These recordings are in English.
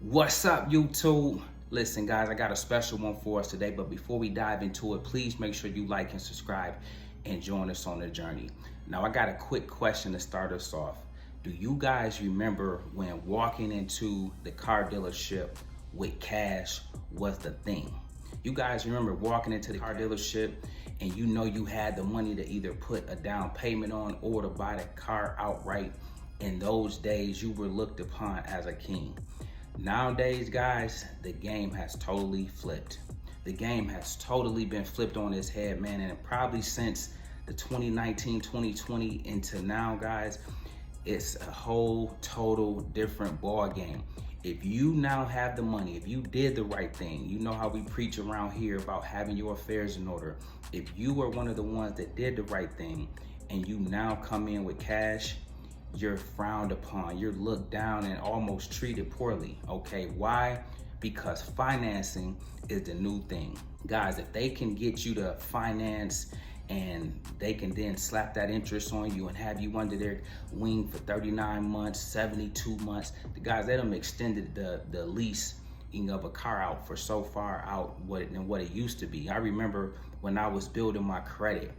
What's up, YouTube? Listen, guys, I got a special one for us today, but before we dive into it, please make sure you like and subscribe and join us on the journey. Now, I got a quick question to start us off. Do you guys remember when walking into the car dealership with cash was the thing? You guys remember walking into the car dealership and you know you had the money to either put a down payment on or to buy the car outright. In those days, you were looked upon as a king. Nowadays, guys, the game has totally flipped. The game has totally been flipped on its head, man. And probably since the 2019, 2020 into now, guys, it's a whole total different ball game. If you now have the money, if you did the right thing, you know how we preach around here about having your affairs in order. If you were one of the ones that did the right thing and you now come in with cash, you're frowned upon, you're looked down and almost treated poorly, okay? Why? Because financing is the new thing. Guys, if they can get you to finance and they can then slap that interest on you and have you under their wing for 39 months, 72 months, the guys, they done extended the lease of a car out for so far out than what it used to be. I remember when I was building my credit,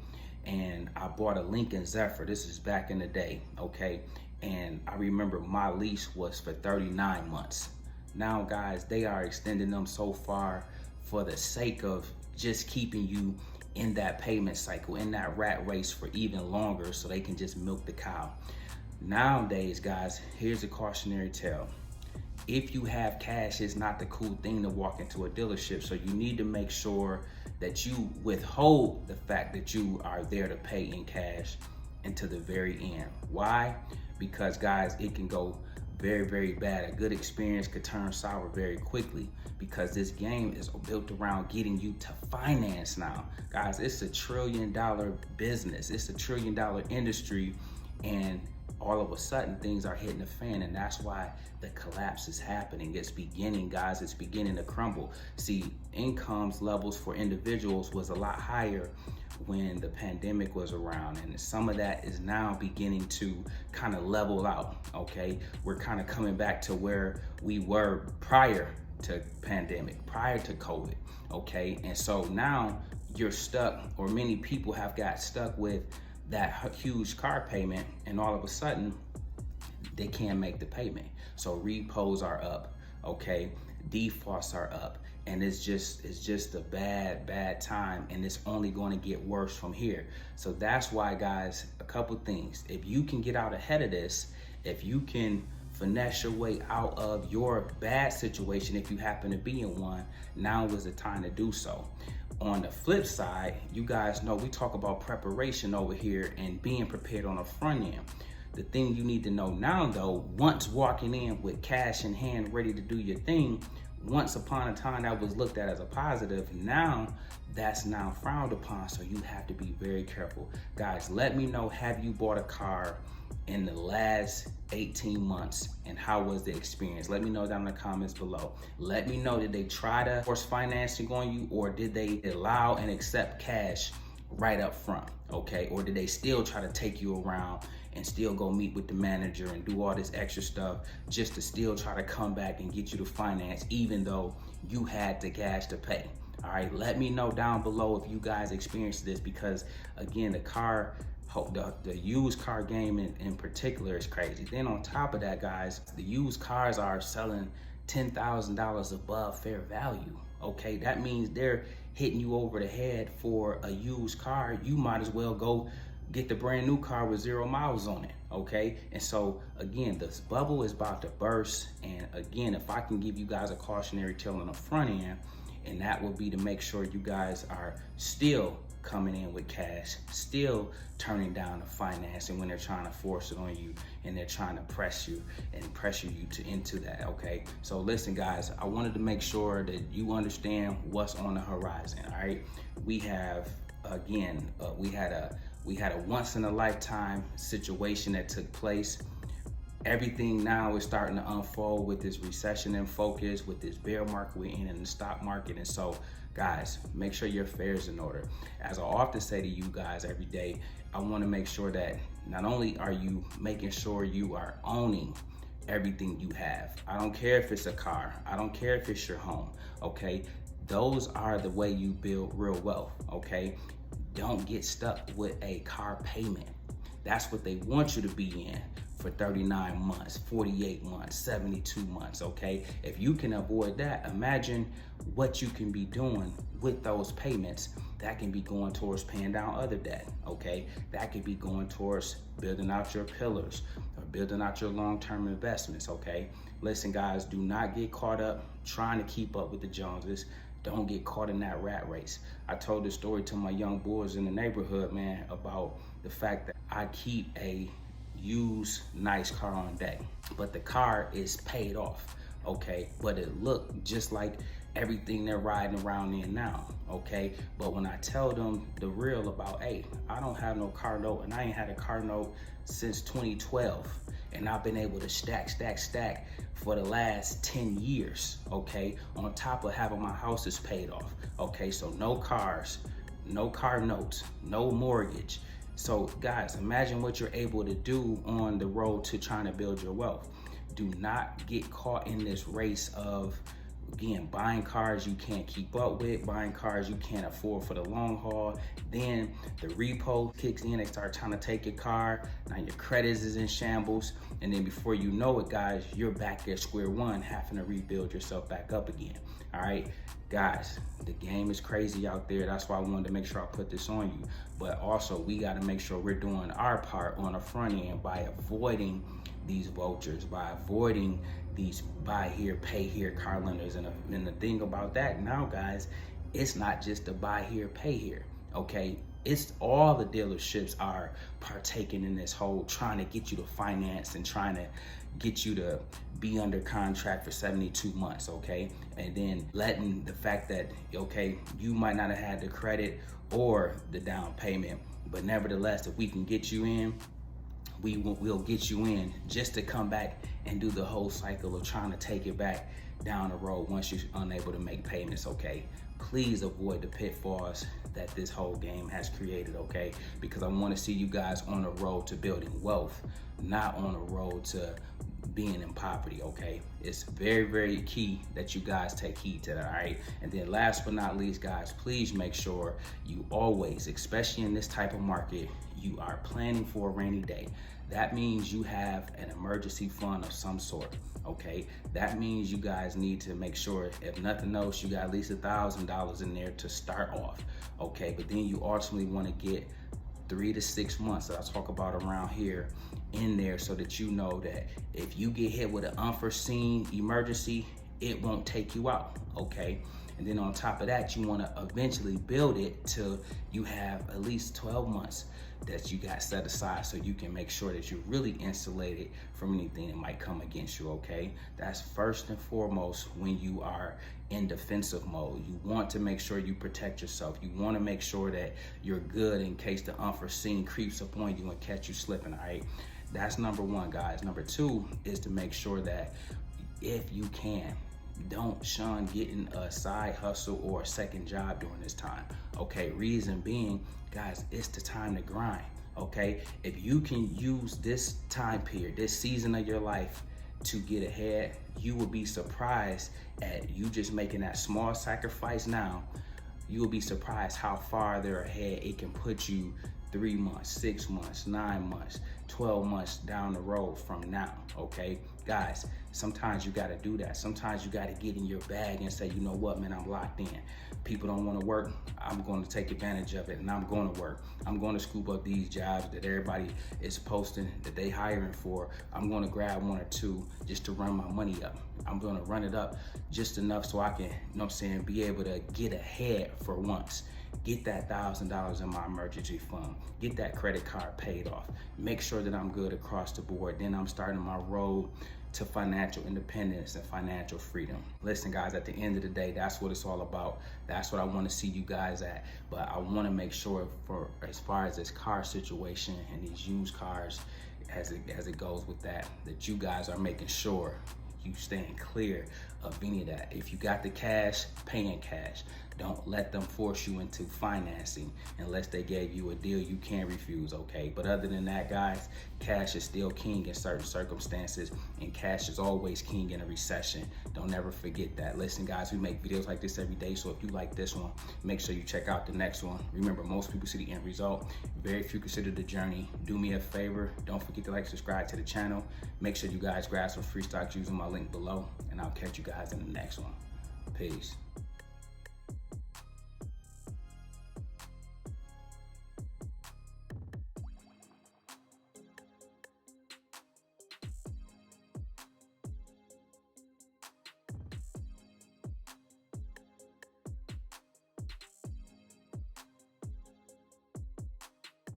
and I bought a Lincoln Zephyr. This is back in the day, okay? And I remember my lease was for 39 months. Now, guys, they are extending them so far for the sake of just keeping you in that payment cycle, in that rat race for even longer so they can just milk the cow. Nowadays, guys, here's a cautionary tale. If you have cash, it's not the cool thing to walk into a dealership. So you need to make sure that you withhold the fact that you are there to pay in cash until the very end. Why? Because, guys, it can go very, very bad. A good experience could turn sour very quickly because this game is built around getting you to finance now. Guys, it's $1 trillion business. It's $1 trillion industry, and all of a sudden things are hitting the fan, and that's why the collapse is happening. It's beginning, guys. It's beginning to crumble. See, incomes levels for individuals was a lot higher when the pandemic was around, and some of that is now beginning to kind of level out, okay? We're kind of coming back to where we were prior to pandemic, prior to COVID, okay? And so now you're stuck, or many people have got stuck with that huge car payment, and all of a sudden they can't make the payment. So repos are up, okay? Defaults are up, and it's just a bad time, and it's only going to get worse from here. So that's why, guys, a couple things. If you can get out ahead of this, if you can finesse your way out of your bad situation, if you happen to be in one, now is the time to do so. On the flip side, you guys know we talk about preparation over here and being prepared on the front end. The thing you need to know now, though, once walking in with cash in hand, ready to do your thing, once upon a time that was looked at as a positive, now that's now frowned upon, so you have to be very careful. Guys, let me know, have you bought a car in the last 18 months, and how was the experience? Let me know down in the comments below. Let me know, did they try to force financing on you, or did they allow and accept cash right up front, okay? Or did they still try to take you around and still go meet with the manager and do all this extra stuff just to still try to come back and get you to finance even though you had the cash to pay? All right, let me know down below if you guys experienced this, because again, the used car game in particular is crazy. Then on top of that, guys, the used cars are selling $10,000 above fair value, okay? That means they're hitting you over the head for a used car. You might as well go get the brand new car with 0 miles on it, okay? And so again, this bubble is about to burst. And again, if I can give you guys a cautionary tale on the front end, and that would be to make sure you guys are still coming in with cash, still turning down the financing when they're trying to force it on you and they're trying to pressure you into that, okay? So listen, guys, I wanted to make sure that you understand what's on the horizon, all right? We have, again, we had a once in a lifetime situation that took place. Everything now is starting to unfold with this recession in focus, with this bear market we're in the stock market. And so, guys, make sure your affairs in order. As I often say to you guys every day, I want to make sure that not only are you making sure you are owning everything you have. I don't care if it's a car. I don't care if it's your home, okay? Those are the way you build real wealth, okay? Don't get stuck with a car payment. That's what they want you to be in for 39 months, 48 months, 72 months, okay? If you can avoid that, imagine what you can be doing with those payments. That can be going towards paying down other debt, okay? That could be going towards building out your pillars or building out your long-term investments, okay? Listen, guys, do not get caught up trying to keep up with the Joneses. Don't get caught in that rat race. I told this story to my young boys in the neighborhood, man, about the fact that I keep a used nice car on deck, but the car is paid off, okay? But it looked just like everything they're riding around in now, okay? But when I tell them the real about, hey, I don't have no car note, and I ain't had a car note since 2012, and I've been able to stack for the last 10 years, okay? On top of having my houses paid off, okay? So no cars, no car notes, no mortgage. So guys, imagine what you're able to do on the road to trying to build your wealth. Do not get caught in this race of, again, buying cars you can't keep up with, buying cars you can't afford for the long haul. Then the repo kicks in, they start trying to take your car. Now your credit is in shambles. And then before you know it, guys, you're back at square one, having to rebuild yourself back up again. All right, guys, the game is crazy out there. That's why I wanted to make sure I put this on you. But also, we got to make sure we're doing our part on the front end by avoiding these vultures, by avoiding these buy here, pay here car lenders. And the thing about that now, guys, it's not just the buy here, pay here, okay? It's all the dealerships are partaking in this whole trying to get you to finance and trying to get you to be under contract for 72 months, okay? And then letting the fact that, okay, you might not have had the credit or the down payment, but nevertheless, if we can get you in, we'll get you in just to come back and do the whole cycle of trying to take it back down the road once you're unable to make payments, okay? Please avoid the pitfalls that this whole game has created, okay? Because I want to see you guys on the road to building wealth, not on the road to being in poverty, okay? It's very, very key that you guys take heed to that, all right? And then last but not least, guys, please make sure you always, especially in this type of market, you are planning for a rainy day. That means you have an emergency fund of some sort, okay? That means you guys need to make sure, if nothing else, you got at least $1,000 in there to start off, okay? But then you ultimately want to get 3 to 6 months that I talk about around here in there, so that you know that if you get hit with an unforeseen emergency, it won't take you out, okay? And then on top of that, you want to eventually build it till you have at least 12 months that you got set aside, so you can make sure that you're really insulated from anything that might come against you, okay? That's first and foremost when you are in defensive mode. You want to make sure you protect yourself. You want to make sure that you're good in case the unforeseen creeps upon you and catch you slipping, all right? That's number one, guys. Number two is to make sure that if you can, don't shun getting a side hustle or a second job during this time, okay? Reason being, guys, it's the time to grind, okay? If you can use this time period, this season of your life to get ahead, you will be surprised at you just making that small sacrifice now. You will be surprised how farther ahead it can put you 3 months, 6 months, 9 months, 12 months down the road from now, okay? Guys, sometimes you gotta do that. Sometimes you gotta get in your bag and say, you know what, man, I'm locked in. People don't wanna work, I'm gonna take advantage of it and I'm gonna work. I'm gonna scoop up these jobs that everybody is posting that they hiring for. I'm gonna grab 1 or 2 just to run my money up. I'm gonna run it up just enough so I can, you know what I'm saying, be able to get ahead for once. Get that $1,000 in my emergency fund. Get that credit card paid off. Make sure that I'm good across the board. Then I'm starting my road to financial independence and financial freedom. Listen, guys, at the end of the day, that's what it's all about. That's what I want to see you guys at. But I want to make sure, for as far as this car situation and these used cars, as it goes with that you guys are making sure you staying clear of any of that. If you got the cash, pay in cash. Don't let them force you into financing unless they gave you a deal you can't refuse, okay? But other than that, guys, cash is still king in certain circumstances, and cash is always king in a recession. Don't ever forget that. Listen, guys, we make videos like this every day, so if you like this one, make sure you check out the next one. Remember, most people see the end result. Very few consider the journey. Do me a favor. Don't forget to subscribe to the channel. Make sure you guys grab some free stocks using my link below, and I'll catch you guys in the next one. Peace.